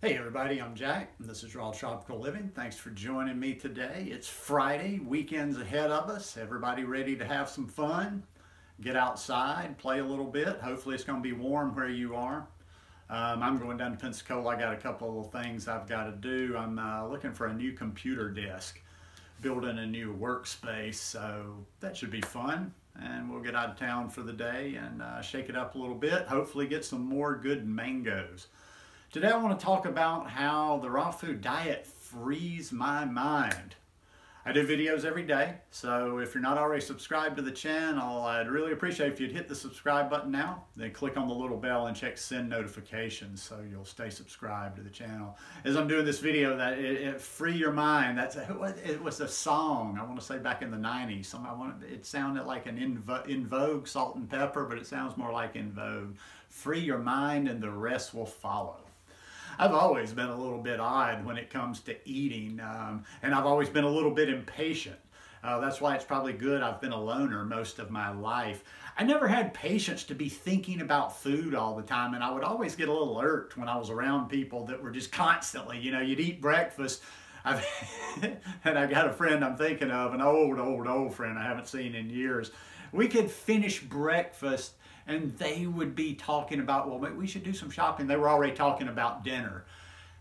Hey everybody, I'm Jack, and this is Raw Tropical Living. Thanks for joining me today. It's Friday, weekend's ahead of us. Everybody ready to have some fun? Get outside, play a little bit. Hopefully it's going to be warm where you are. I'm going down to Pensacola. I got a couple of things I've got to do. I'm looking for a new computer desk, building a new workspace, so that should be fun. And we'll get out of town for the day and shake it up a little bit. Hopefully get some more good mangoes. Today I want to talk about how the raw food diet frees my mind. I do videos every day, so if you're not already subscribed to the channel, I'd really appreciate if you'd hit the subscribe button now, then click on the little bell and check send notifications so you'll stay subscribed to the channel. As I'm doing this video, it free your mind. It was a song, I want to say back in the 90s. It sounded like an In Vogue, Salt and Pepper, but it sounds more like In Vogue. Free your mind and the rest will follow. I've always been a little bit odd when it comes to eating, and I've always been a little bit impatient. That's why it's probably good I've been a loner most of my life. I never had patience to be thinking about food all the time, and I would always get a little irked when I was around people that were just constantly, you'd eat breakfast. And I got a friend I'm thinking of, an old friend I haven't seen in years. We could finish breakfast and they would be talking about, well, maybe we should do some shopping. They were already talking about dinner.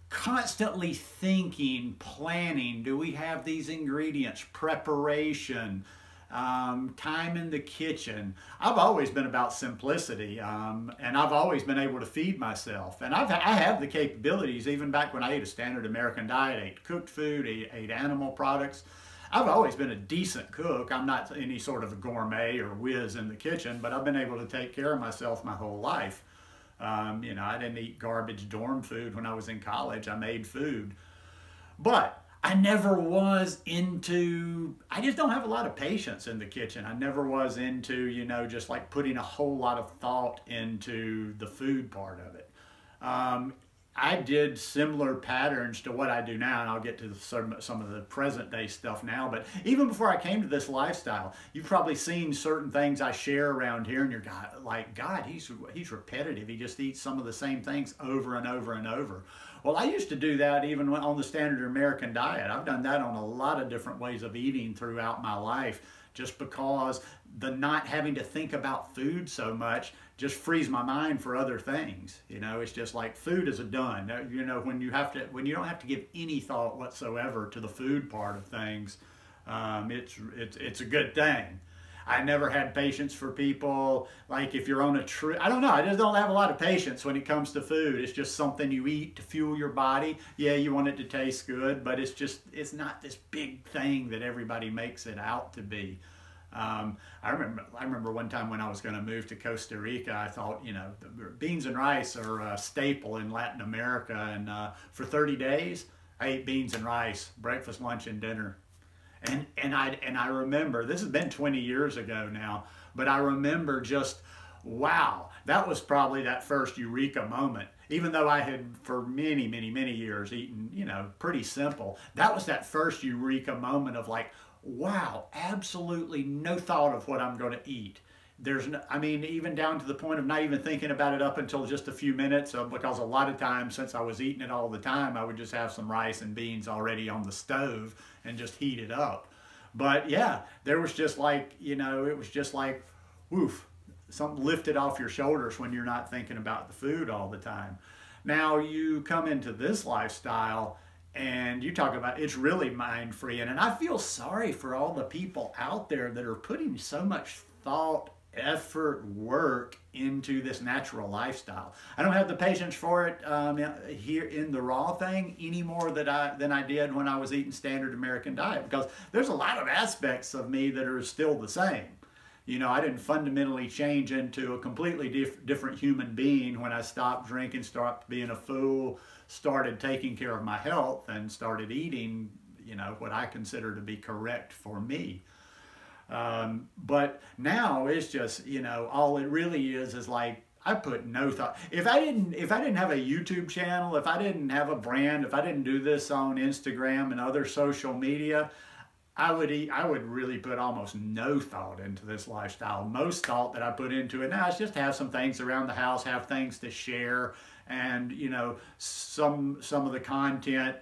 Constantly thinking, planning, do we have these ingredients, preparation, time in the kitchen. I've always been about simplicity, and I've always been able to feed myself. And I have the capabilities, even back when I ate a standard American diet, ate cooked food, ate animal products. I've always been a decent cook. I'm not any sort of a gourmet or whiz in the kitchen, but I've been able to take care of myself my whole life. I didn't eat garbage dorm food when I was in college. I made food. But I never was into, I just don't have a lot of patience in the kitchen. I never was into, just like putting a whole lot of thought into the food part of it. I did similar patterns to what I do now, and I'll get to some of the present day stuff now, but even before I came to this lifestyle, you've probably seen certain things I share around here, and you're like, God, he's repetitive. He just eats some of the same things over and over and over. Well, I used to do that even on the standard American diet. I've done that on a lot of different ways of eating throughout my life, just because the not having to think about food so much just frees my mind for other things. It's just like food is a done. When you don't have to give any thought whatsoever to the food part of things, it's a good thing. I never had patience for people, like if you're on a trip, I don't know, I just don't have a lot of patience when it comes to food. It's just something you eat to fuel your body. Yeah, you want it to taste good, but it's not this big thing that everybody makes it out to be. I remember one time when I was going to move to Costa Rica, I thought, beans and rice are a staple in Latin America, and for 30 days, I ate beans and rice, breakfast, lunch, and dinner. And I remember, this has been 20 years ago now, but I remember just, wow, that was probably that first eureka moment. Even though I had for many years eaten, pretty simple, that was that first eureka moment of like, wow, absolutely no thought of what I'm going to eat. Even down to the point of not even thinking about it up until just a few minutes, because a lot of times, since I was eating it all the time, I would just have some rice and beans already on the stove and just heat it up. But yeah, there was just like, it was just like, woof, something lifted off your shoulders when you're not thinking about the food all the time. Now you come into this lifestyle, and you talk about it's really mind-freeing. And I feel sorry for all the people out there that are putting so much thought, effort, work into this natural lifestyle. I don't have the patience for it here in the raw thing any more than I did when I was eating standard American diet, because there's a lot of aspects of me that are still the same. I didn't fundamentally change into a completely different human being when I stopped drinking, stopped being a fool, started taking care of my health, and started eating, what I consider to be correct for me. But now it's just, all it really is like, I put no thought. If I didn't have a YouTube channel, if I didn't have a brand, if I didn't do this on Instagram and other social media, I would really put almost no thought into this lifestyle. Most thought that I put into it now is just have some things around the house, have things to share, and you know, some of the content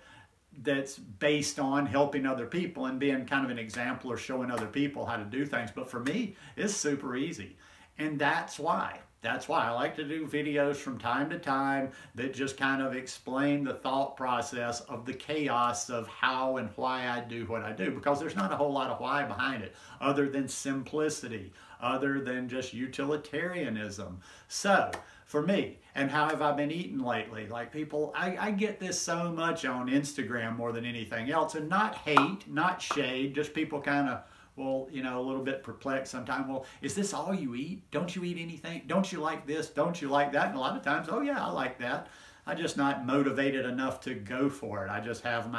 that's based on helping other people and being kind of an example or showing other people how to do things. But for me, it's super easy. And that's why I like to do videos from time to time that just kind of explain the thought process of the chaos of how and why I do what I do, because there's not a whole lot of why behind it other than simplicity, other than just utilitarianism. So for me, and how have I been eating lately? Like people, I get this so much on Instagram more than anything else, and not hate, not shade, just people kind of, well, you know, a little bit perplexed sometimes. Well, is this all you eat? Don't you eat anything? Don't you like this? Don't you like that? And a lot of times, oh yeah, I like that. I'm just not motivated enough to go for it. I just have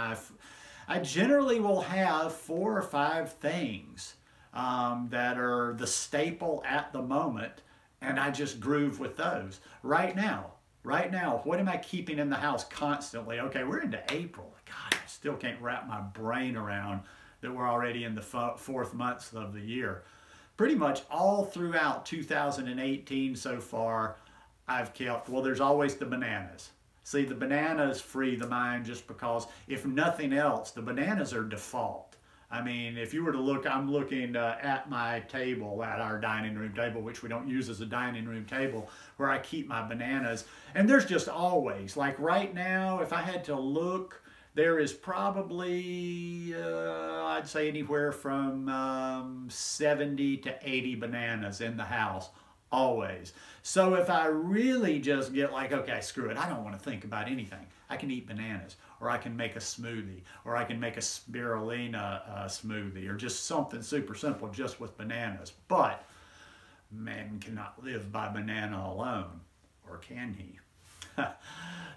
I generally will have 4 or 5 things that are the staple at the moment, and I just groove with those. Right now, what am I keeping in the house constantly? Okay, we're into April. God, I still can't wrap my brain around that we're already in the 4th month of the year. Pretty much all throughout 2018 so far, I've kept, well, there's always the bananas. See, the bananas free the mind just because, if nothing else, the bananas are default. I mean, if you were to look, I'm looking at my table, at our dining room table, which we don't use as a dining room table, where I keep my bananas. And there's just always, like right now, if I had to look, there is probably, I'd say anywhere from 70 to 80 bananas in the house, always. So if I really just get like, okay, screw it, I don't want to think about anything, I can eat bananas, or I can make a smoothie, or I can make a spirulina smoothie, or just something super simple just with bananas. But man cannot live by banana alone, or can he?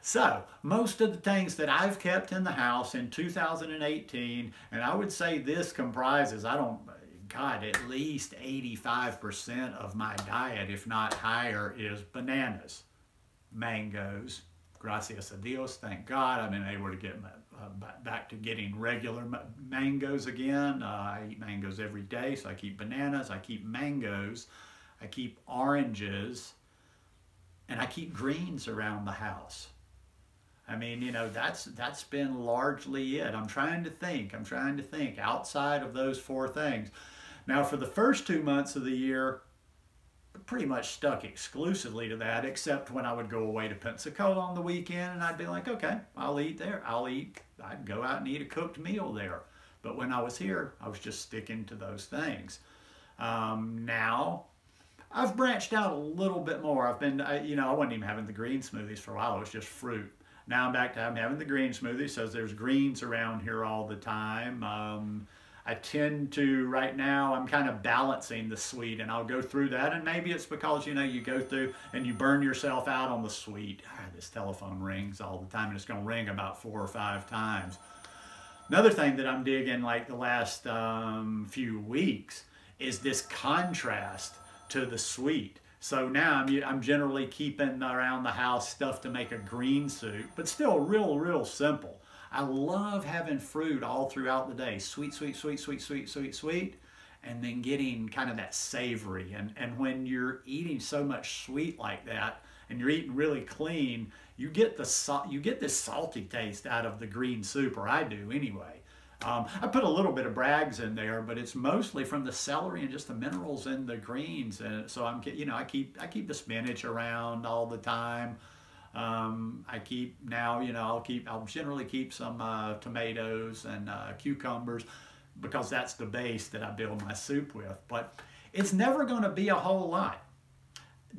So, most of the things that I've kept in the house in 2018, and I would say this comprises, God, at least 85% of my diet, if not higher, is bananas, mangoes. Gracias a Dios, thank God, I've been able to get back to getting regular mangoes again. I eat mangoes every day, so I keep bananas, I keep mangoes, I keep oranges, and I keep greens around the house. I mean, you know, that's been largely it. I'm trying to think outside of those 4 things. Now, for the first 2 months of the year, pretty much stuck exclusively to that, except when I would go away to Pensacola on the weekend, and I'd be like, okay, I'll eat there. I'd go out and eat a cooked meal there. But when I was here, I was just sticking to those things. Now, I've branched out a little bit more. I've been, you know, I wasn't even having the green smoothies for a while. It was just fruit. Now I'm back to having the green smoothie, so there's greens around here all the time. I tend to, right now, I'm kind of balancing the sweet, and I'll go through that, and maybe it's because, you know, you go through and you burn yourself out on the sweet. This telephone rings all the time, and it's going to ring about 4 or 5 times. Another thing that I'm digging, like the last few weeks, is this contrast to the sweet. So now I'm generally keeping around the house stuff to make a green soup, but still real simple. I love having fruit all throughout the day. Sweet, sweet, sweet, sweet, sweet, sweet, sweet, and then getting kind of that savory. And when you're eating so much sweet like that, and you're eating really clean, you get this salty taste out of the green soup, or I do anyway. I put a little bit of Bragg's in there, but it's mostly from the celery and just the minerals in the greens. And so I keep the spinach around all the time. I keep now, you know, I'll generally keep some tomatoes and cucumbers, because that's the base that I build my soup with. But it's never going to be a whole lot.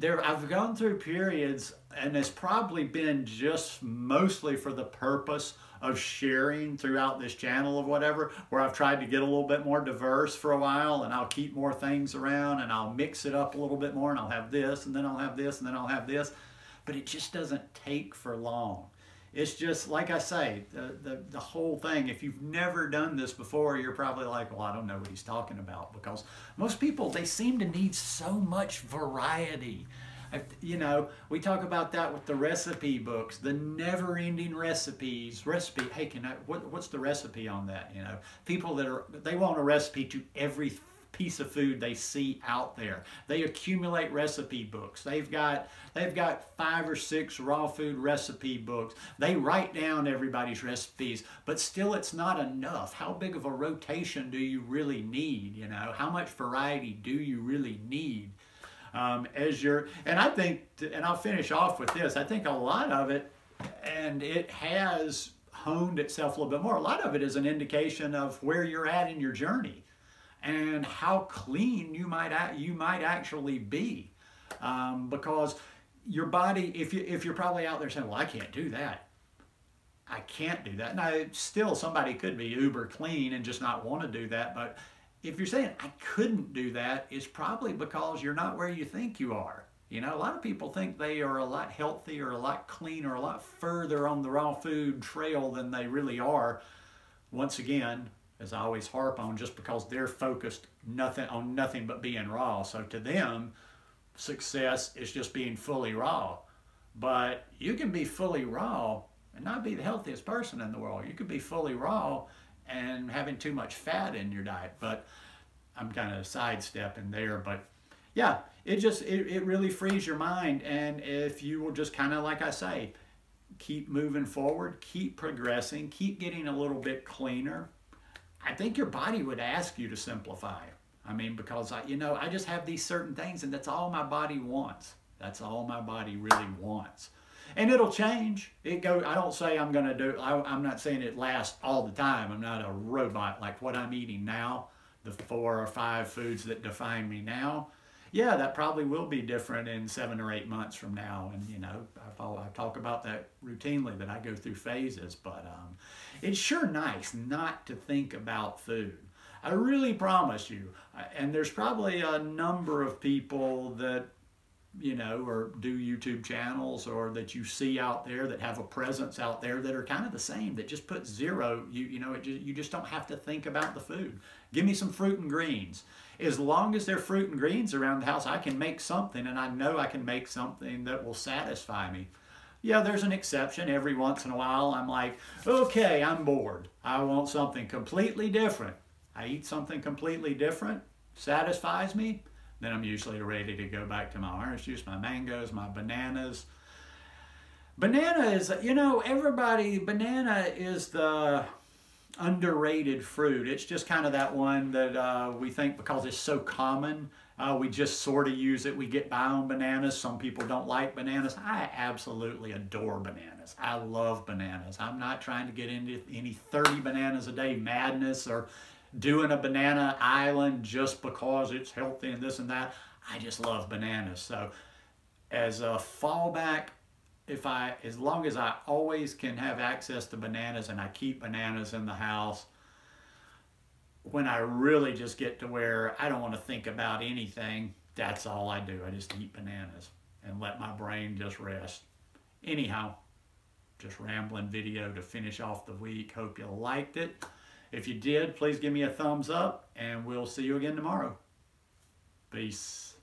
I've gone through periods, and it's probably been just mostly for the purpose of sharing throughout this channel of whatever, where I've tried to get a little bit more diverse for a while, and I'll keep more things around, and I'll mix it up a little bit more, and I'll have this, and then I'll have this, and then I'll have this. But it just doesn't take for long. It's just, like I say, the whole thing, if you've never done this before, you're probably like, well, I don't know what he's talking about, because most people, they seem to need so much variety. You know, we talk about that with the recipe books, the never-ending recipes. Hey, what's the recipe on that? You know, people they want a recipe to piece of food they see out there. They accumulate recipe books. They've got 5 or 6 raw food recipe books. They write down everybody's recipes, but still it's not enough. How big of a rotation do you really need? You know, how much variety do you really need? And I think, and I'll finish off with this, I think a lot of it, and it has honed itself a little bit more, a lot of it is an indication of where you're at in your journey and how clean you might actually be. Because your body, if you're probably out there saying, well, I can't do that. I can't do that. Now, still somebody could be uber clean and just not want to do that, but if you're saying, I couldn't do that, it's probably because you're not where you think you are. You know, a lot of people think they are a lot healthier, a lot cleaner, a lot further on the raw food trail than they really are. Once again, as I always harp on, just because they're focused on nothing but being raw. So to them, success is just being fully raw. But you can be fully raw and not be the healthiest person in the world. You could be fully raw and having too much fat in your diet. But I'm kind of sidestepping there. But yeah, it really frees your mind. And if you will just kind of, like I say, keep moving forward, keep progressing, keep getting a little bit cleaner, I think your body would ask you to simplify. I mean, because I just have these certain things, and that's all my body wants. That's all my body really wants. And it'll change. I don't say I'm going to do, I'm not saying it lasts all the time. I'm not a robot like what I'm eating now, the 4 or 5 foods that define me now. Yeah, that probably will be different in 7 or 8 months from now. And, you know, I talk about that routinely, that I go through phases. But it's sure nice not to think about food. I really promise you. And there's probably a number of people that, you know, or do YouTube channels, or that you see out there that have a presence out there that are kind of the same, that just put zero, you just don't have to think about the food. Give me some fruit and greens. As long as there are fruit and greens around the house, I can make something, and I know I can make something that will satisfy me. Yeah, there's an exception. Every once in a while, I'm like, okay, I'm bored. I want something completely different. I eat something completely different, satisfies me, then I'm usually ready to go back to my orange juice, my mangoes, my bananas. Banana is, you know, banana is the underrated fruit. It's just kind of that one that we think, because it's so common, we just sort of use it. We get by on bananas. Some people don't like bananas. I absolutely adore bananas. I love bananas. I'm not trying to get into any 30 bananas a day madness, or doing a banana island just because it's healthy and this and that. I just love bananas. So as a fallback, as long as I always can have access to bananas, and I keep bananas in the house, when I really just get to where I don't want to think about anything, that's all I do. I just eat bananas and let my brain just rest. Anyhow, just rambling video to finish off the week. Hope you liked it. If you did, please give me a thumbs up, and we'll see you again tomorrow. Peace.